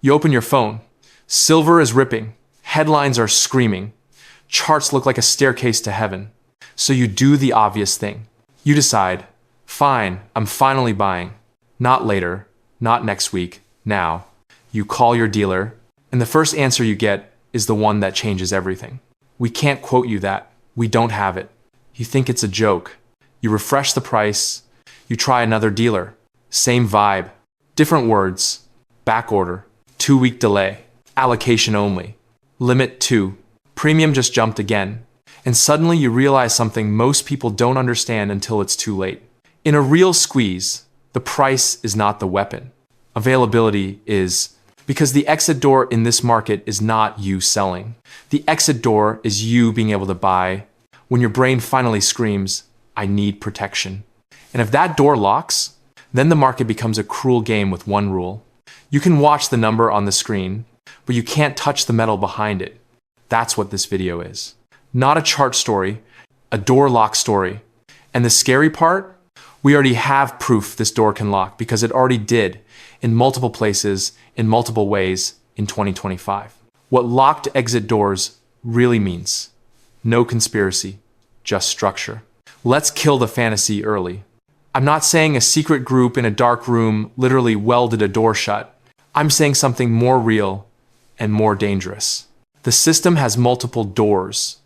You open your phone. Silver is ripping. Headlines are screaming. Charts look like a staircase to heaven. So you do the obvious thing. You decide, fine, I'm finally buying. Not later, not next week, now. You call your dealer, and the first answer you get is the one that changes everything. We can't quote you that. We don't have it. You think it's a joke. You refresh the price. You try another dealer. Same vibe. Different words. Back order. 2-week delay. Allocation only. Limit 2. Premium just jumped again. And suddenly you realize something most people don't understand until it's too late. In a real squeeze, the price is not the weapon. Availability is. Because the exit door in this market is not you selling. The exit door is you being able to buy when your brain finally screams, I need protection. And if that door locks, then the market becomes a cruel game with one rule. You can watch the number on the screen, but you can't touch the metal behind it. That's what this video is. Not a chart story, a door lock story. And the scary part? We already have proof this door can lock because it already did in multiple places, in multiple ways in 2025. What locked exit doors really means. No conspiracy, just structure. Let's kill the fantasy early. I'm not saying a secret group in a dark room literally welded a door shut. I'm saying something more real and more dangerous. The system has multiple doors,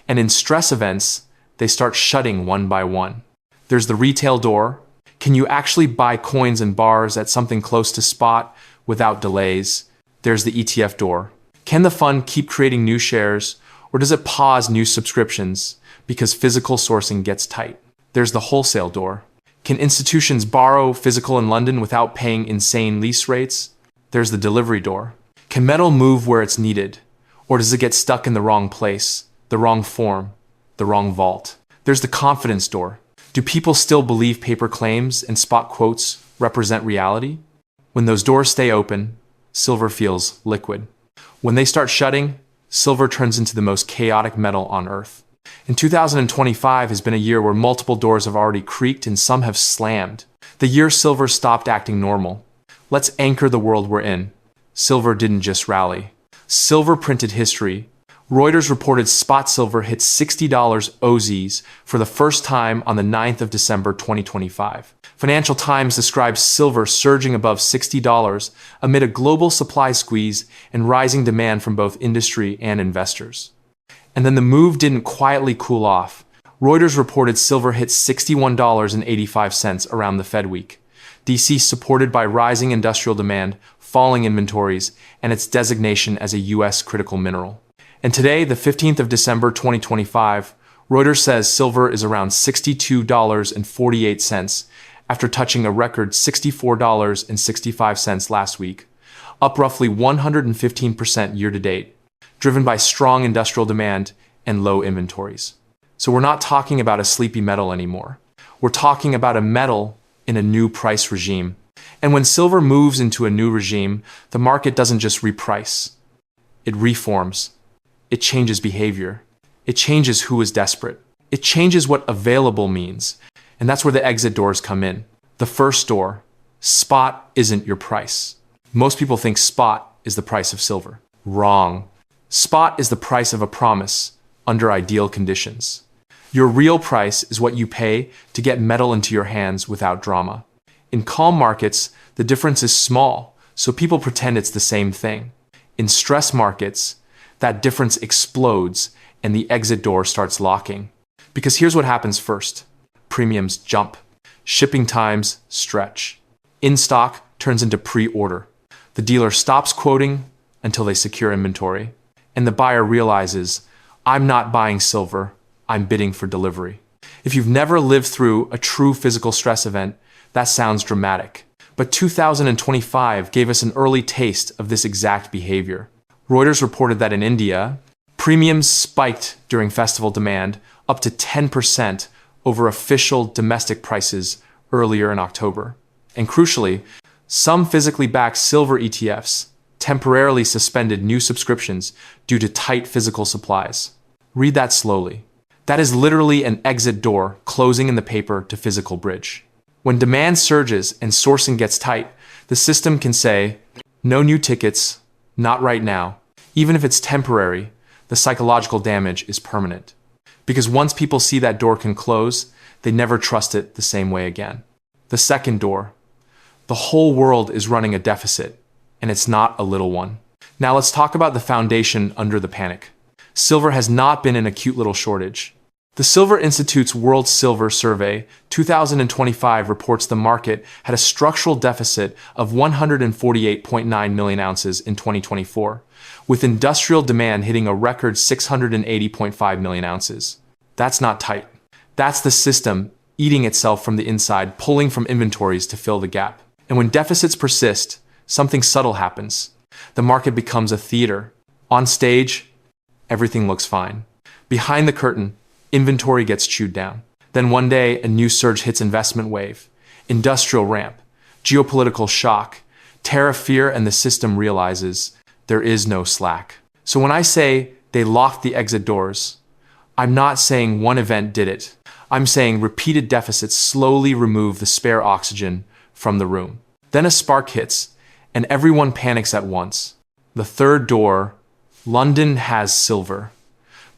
and in stress events, they start shutting one by one. There's the retail door. Can you actually buy coins and bars at something close to spot without delays? There's the ETF door. Can the fund keep creating new shares, or does it pause new subscriptions because physical sourcing gets tight? There's the wholesale door. Can institutions borrow physical in London without paying insane lease rates? There's the delivery door. Can metal move where it's needed, or does it get stuck in the wrong place, the wrong form, the wrong vault? There's the confidence door. Do people still believe paper claims and spot quotes represent reality? When those doors stay open, silver feels liquid. When they start shutting, silver turns into the most chaotic metal on Earth. In 2025 has been a year where multiple doors have already creaked and some have slammed. The year silver stopped acting normal. Let's anchor the world we're in. Silver didn't just rally. Silver printed history. Reuters reported spot silver hit $60 OZs for the first time on the 9th of December 2025. Financial Times describes silver surging above $60 amid a global supply squeeze and rising demand from both industry and investors. And then the move didn't quietly cool off. Reuters reported silver hit $61.85 around the Fed week. DC supported by rising industrial demand, falling inventories, and its designation as a U.S. critical mineral. And today, the 15th of December 2025, Reuters says silver is around $62.48 after touching a record $64.65 last week, up roughly 115% year to date, driven by strong industrial demand and low inventories. So we're not talking about a sleepy metal anymore. We're talking about a metal in a new price regime. And when silver moves into a new regime, the market doesn't just reprice. It reforms. It changes behavior. It changes who is desperate. It changes what available means. And that's where the exit doors come in. The first door, spot isn't your price. Most people think spot is the price of silver. Wrong. Spot is the price of a promise under ideal conditions. Your real price is what you pay to get metal into your hands without drama. In calm markets, the difference is small, so people pretend it's the same thing. In stress markets, that difference explodes and the exit door starts locking. Because here's what happens first. Premiums jump. Shipping times stretch. In stock turns into pre-order. The dealer stops quoting until they secure inventory. And the buyer realizes, I'm not buying silver, I'm bidding for delivery. If you've never lived through a true physical stress event, that sounds dramatic. But 2025 gave us an early taste of this exact behavior. Reuters reported that in India, premiums spiked during festival demand up to 10% over official domestic prices earlier in October. And crucially, some physically backed silver ETFs temporarily suspended new subscriptions due to tight physical supplies. Read that slowly. That is literally an exit door closing in the paper to physical bridge. When demand surges and sourcing gets tight, the system can say, No new tickets, not right now. Even if it's temporary, the psychological damage is permanent. Because once people see that door can close, they never trust it the same way again. The second door. The whole world is running a deficit, and it's not a little one. Now let's talk about the foundation under the panic. Silver has not been in a cute little shortage. The Silver Institute's World Silver Survey 2025 reports the market had a structural deficit of 148.9 million ounces in 2024, with industrial demand hitting a record 680.5 million ounces. That's not tight. That's the system eating itself from the inside, pulling from inventories to fill the gap. And when deficits persist, something subtle happens. The market becomes a theater. On stage, everything looks fine. Behind the curtain, inventory gets chewed down. Then one day, a new surge hits investment wave, industrial ramp, geopolitical shock, tariff fear, and the system realizes there is no slack. So when I say they locked the exit doors, I'm not saying one event did it. I'm saying repeated deficits slowly remove the spare oxygen from the room. Then a spark hits, and everyone panics at once. The third door, London has silver,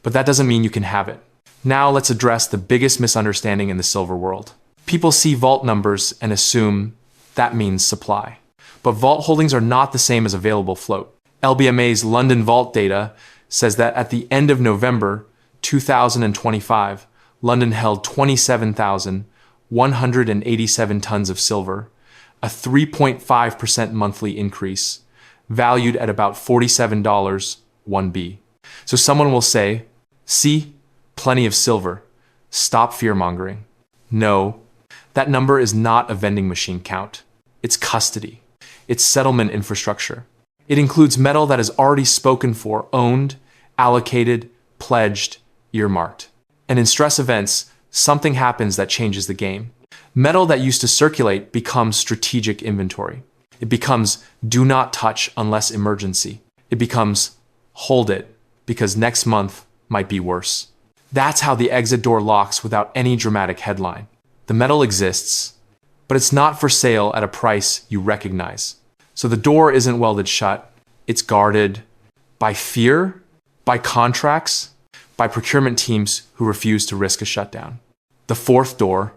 but that doesn't mean you can have it. Now let's address the biggest misunderstanding in the silver world. People see vault numbers and assume that means supply. But vault holdings are not the same as available float. LBMA's London Vault data says that at the end of November 2025, London held 27,187 tons of silver, a 3.5% monthly increase, valued at about $47 1B. So someone will say, see, plenty of silver. Stop fear-mongering. No, that number is not a vending machine count. It's custody. It's settlement infrastructure. It includes metal that is already spoken for, owned, allocated, pledged, earmarked. And in stress events, something happens that changes the game. Metal that used to circulate becomes strategic inventory. It becomes do not touch unless emergency. It becomes hold it because next month might be worse. That's how the exit door locks without any dramatic headline. The metal exists, but it's not for sale at a price you recognize. So the door isn't welded shut. It's guarded by fear, by contracts, by procurement teams who refuse to risk a shutdown. The fourth door,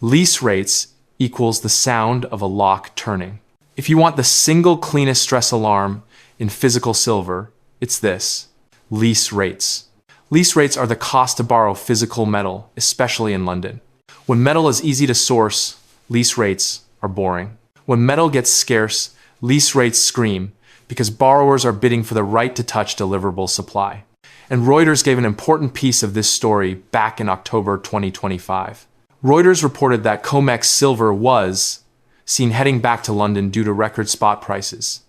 lease rates, equals the sound of a lock turning. If you want the single cleanest stress alarm in physical silver, it's this: lease rates. Lease rates are the cost to borrow physical metal, especially in London. When metal is easy to source, lease rates are boring. When metal gets scarce, lease rates scream because borrowers are bidding for the right to touch deliverable supply. And Reuters gave an important piece of this story back in October 2025. Reuters reported that COMEX silver was seen heading back to London due to record spot prices,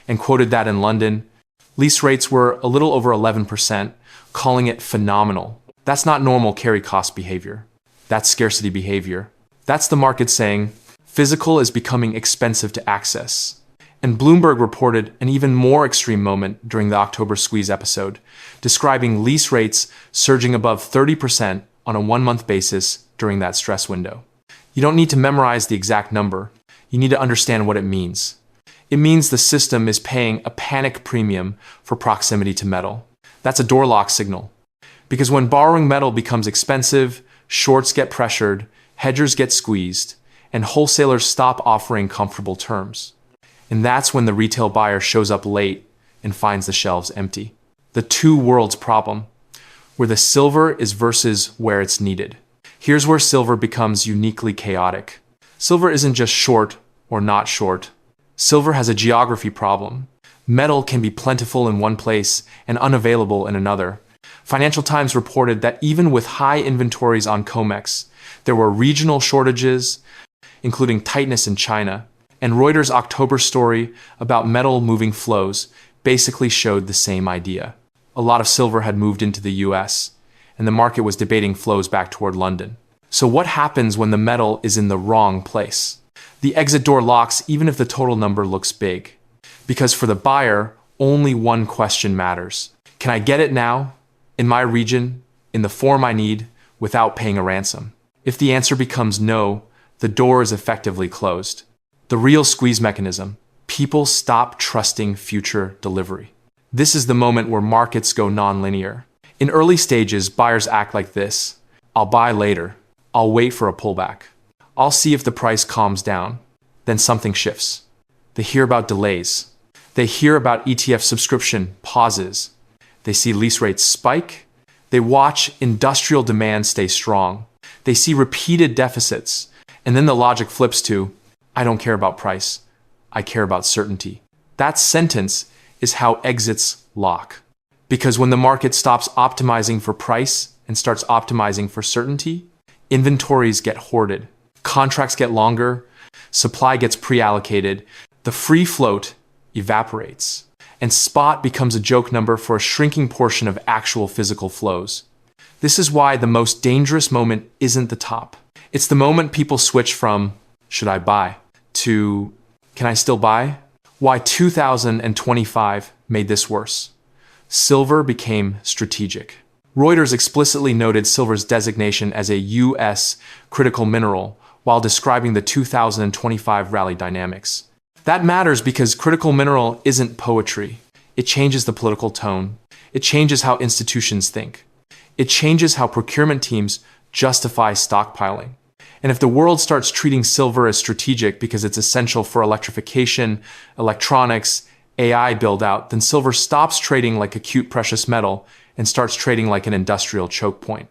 and quoted that in London, lease rates were a little over 11%, calling it phenomenal. That's not normal carry cost behavior. That's scarcity behavior. That's the market saying, physical is becoming expensive to access. And Bloomberg reported an even more extreme moment during the October Squeeze episode, describing lease rates surging above 30% on a one-month basis during that stress window. You don't need to memorize the exact number. You need to understand what it means. It means the system is paying a panic premium for proximity to metal. That's a door lock signal. Because when borrowing metal becomes expensive, shorts get pressured, hedgers get squeezed, and wholesalers stop offering comfortable terms. And that's when the retail buyer shows up late and finds the shelves empty. The two worlds problem, where the silver is versus where it's needed. Here's where silver becomes uniquely chaotic. Silver isn't just short or not short. Silver has a geography problem. Metal can be plentiful in one place and unavailable in another. Financial Times reported that even with high inventories on COMEX, there were regional shortages, including tightness in China. And Reuters' October story about metal moving flows basically showed the same idea. A lot of silver had moved into the US, and the market was debating flows back toward London. So what happens when the metal is in the wrong place? The exit door locks even if the total number looks big. Because for the buyer, only one question matters. Can I get it now, in my region, in the form I need, without paying a ransom? If the answer becomes no, the door is effectively closed. The real squeeze mechanism, People stop trusting future delivery. This is the moment where markets go non-linear. In early stages, buyers act like this. I'll buy later. I'll wait for a pullback. I'll see if the price calms down. Then something shifts. They hear about delays. They hear about ETF subscription pauses. They see lease rates spike. They watch industrial demand stay strong. They see repeated deficits. And then the logic flips to, I don't care about price. I care about certainty. That sentence is how exits lock. Because when the market stops optimizing for price and starts optimizing for certainty, inventories get hoarded, contracts get longer, supply gets pre-allocated, the free float evaporates, and spot becomes a joke number for a shrinking portion of actual physical flows. This is why the most dangerous moment isn't the top. It's the moment people switch from, should I buy, to, can I still buy? Why 2025 made this worse. Silver became strategic. Reuters explicitly noted silver's designation as a U.S. critical mineral while describing the 2025 rally dynamics. That matters because critical mineral isn't poetry. It changes the political tone. It changes how institutions think. It changes how procurement teams justify stockpiling. And if the world starts treating silver as strategic because it's essential for electrification, electronics, AI build-out, then silver stops trading like acute precious metal and starts trading like an industrial choke point.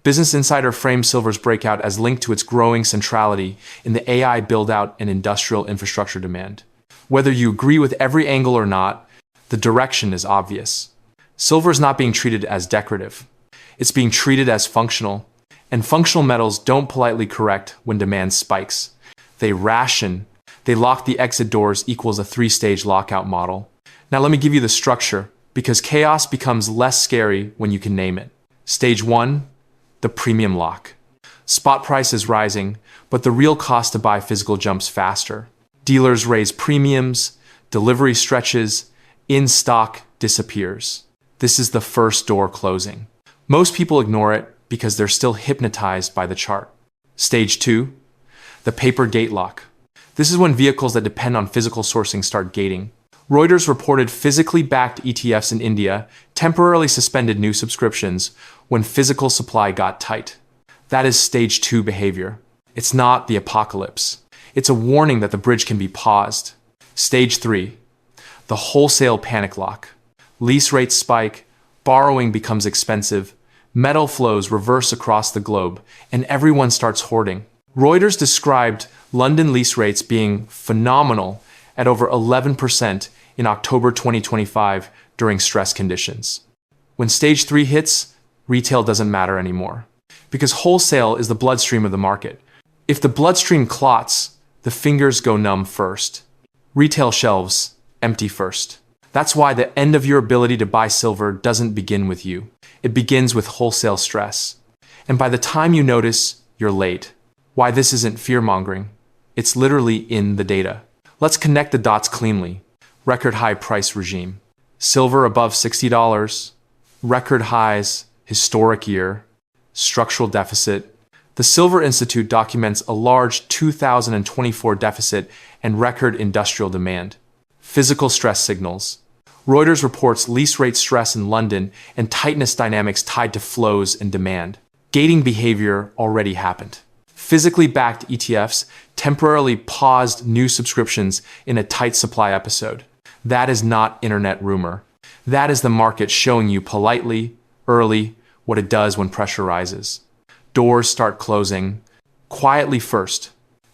Business Insider frames silver's breakout as linked to its growing centrality in the AI build-out and industrial infrastructure demand. Whether you agree with every angle or not, the direction is obvious. Silver is not being treated as decorative. It's being treated as functional. And functional metals don't politely correct when demand spikes. They ration. They lock the exit doors equals a 3-stage lockout model. Now let me give you the structure, because chaos becomes less scary when you can name it. Stage 1, the premium lock. Spot price is rising, but the real cost to buy physical jumps faster. Dealers raise premiums, delivery stretches, in-stock disappears. This is the first door closing. Most people ignore it because they're still hypnotized by the chart. Stage 2, the paper gate lock. This is when vehicles that depend on physical sourcing start gating. Reuters reported physically backed ETFs in India temporarily suspended new subscriptions when physical supply got tight. That is stage 2 behavior. It's not the apocalypse. It's a warning that the bridge can be paused. Stage 3, the wholesale panic lock. Lease rates spike, borrowing becomes expensive, metal flows reverse across the globe, and everyone starts hoarding. Reuters described London lease rates being phenomenal at over 11% in October 2025 during stress conditions. When stage 3 hits, retail doesn't matter anymore, because wholesale is the bloodstream of the market. If the bloodstream clots, the fingers go numb first. Retail shelves empty first. That's why the end of your ability to buy silver doesn't begin with you. It begins with wholesale stress. And by the time you notice, you're late. Why this isn't fear-mongering. It's literally in the data. Let's connect the dots cleanly. Record high price regime. Silver above $60. Record highs, historic year. Structural deficit. The Silver Institute documents a large 2024 deficit and record industrial demand. Physical stress signals. Reuters reports lease rate stress in London and tightness dynamics tied to flows and demand. Gating behavior already happened. Physically backed ETFs temporarily paused new subscriptions in a tight supply episode. That is not internet rumor. That is the market showing you politely, early, what it does when pressure rises. Doors start closing, quietly first,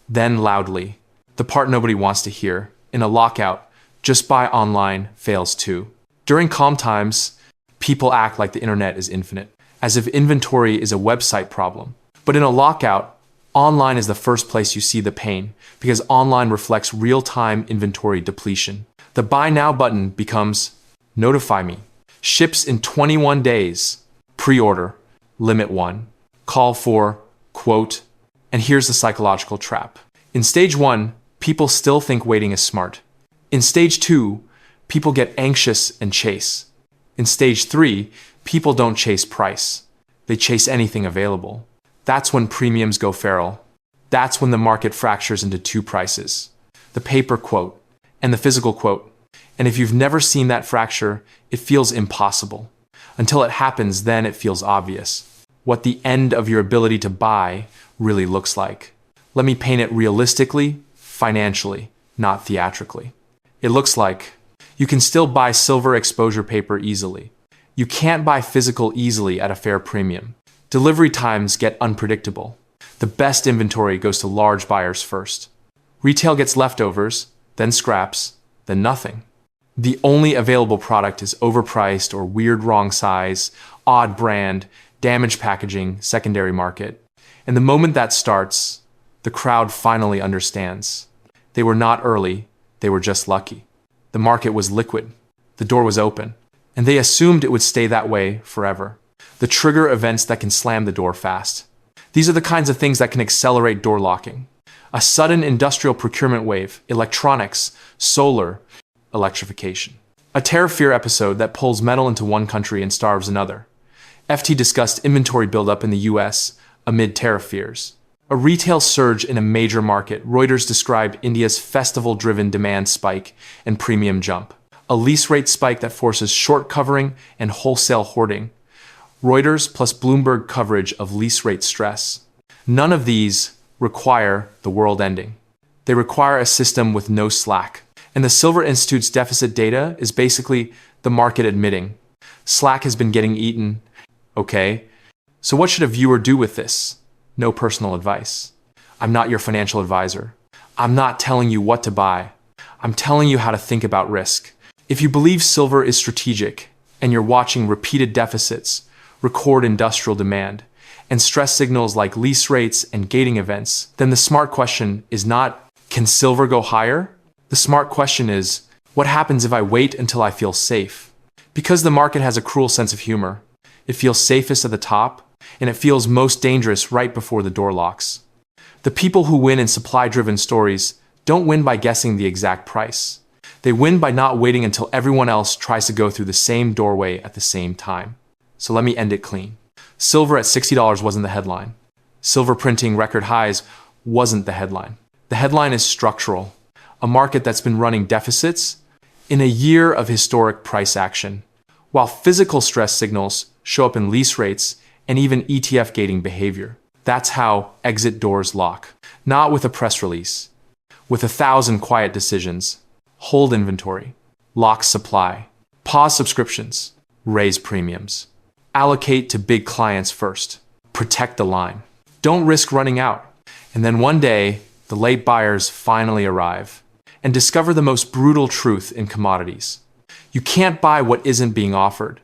then loudly. The part nobody wants to hear. In a lockout, just buy online fails too. During calm times, people act like the internet is infinite, as if inventory is a website problem. But in a lockout, online is the first place you see the pain, because online reflects real-time inventory depletion. The Buy Now button becomes Notify Me. Ships in 21 days. Pre-order. Limit 1. Call for, quote, and here's the psychological trap. In stage 1, people still think waiting is smart. In stage 2, people get anxious and chase. In stage 3, people don't chase price. They chase anything available. That's when premiums go feral. That's when the market fractures into two prices. The paper quote, and the physical quote. And if you've never seen that fracture, it feels impossible. Until it happens, then it feels obvious what the end of your ability to buy really looks like. Let me paint it realistically, financially, not theatrically. It looks like you can still buy silver exposure paper easily. You can't buy physical easily at a fair premium. Delivery times get unpredictable. The best inventory goes to large buyers first. Retail gets leftovers, then scraps, then nothing. The only available product is overpriced or weird wrong size, odd brand, damaged packaging, secondary market. And the moment that starts, the crowd finally understands. They were not early, they were just lucky. The market was liquid. The door was open. And they assumed it would stay that way forever. The trigger events that can slam the door fast. These are the kinds of things that can accelerate door locking. A sudden industrial procurement wave, electronics, solar, electrification. A tariff fear episode that pulls metal into one country and starves another. FT discussed inventory buildup in the US amid tariff fears. A retail surge in a major market. Reuters described India's festival-driven demand spike and premium jump. A lease rate spike that forces short covering and wholesale hoarding. Reuters plus Bloomberg coverage of lease rate stress. None of these require the world ending. They require a system with no slack. And the Silver Institute's deficit data is basically the market admitting slack has been getting eaten. Okay, so what should a viewer do with this? No personal advice. I'm not your financial advisor. I'm not telling you what to buy. I'm telling you how to think about risk. If you believe silver is strategic and you're watching repeated deficits, record industrial demand, and stress signals like lease rates and gating events, then the smart question is not, can silver go higher? The smart question is, what happens if I wait until I feel safe? Because the market has a cruel sense of humor. It feels safest at the top, and it feels most dangerous right before the door locks. The people who win in supply-driven stories don't win by guessing the exact price. They win by not waiting until everyone else tries to go through the same doorway at the same time. So let me end it clean. Silver at $60 wasn't the headline. Silver printing record highs wasn't the headline. The headline is structural. A market that's been running deficits in a year of historic price action, while physical stress signals show up in lease rates and even ETF gating behavior. That's how exit doors lock. Not with a press release. With 1,000 quiet decisions. Hold inventory. Lock supply. Pause subscriptions. Raise premiums. Allocate to big clients first. Protect the line. Don't risk running out. And then one day, the late buyers finally arrive and discover the most brutal truth in commodities. You can't buy what isn't being offered.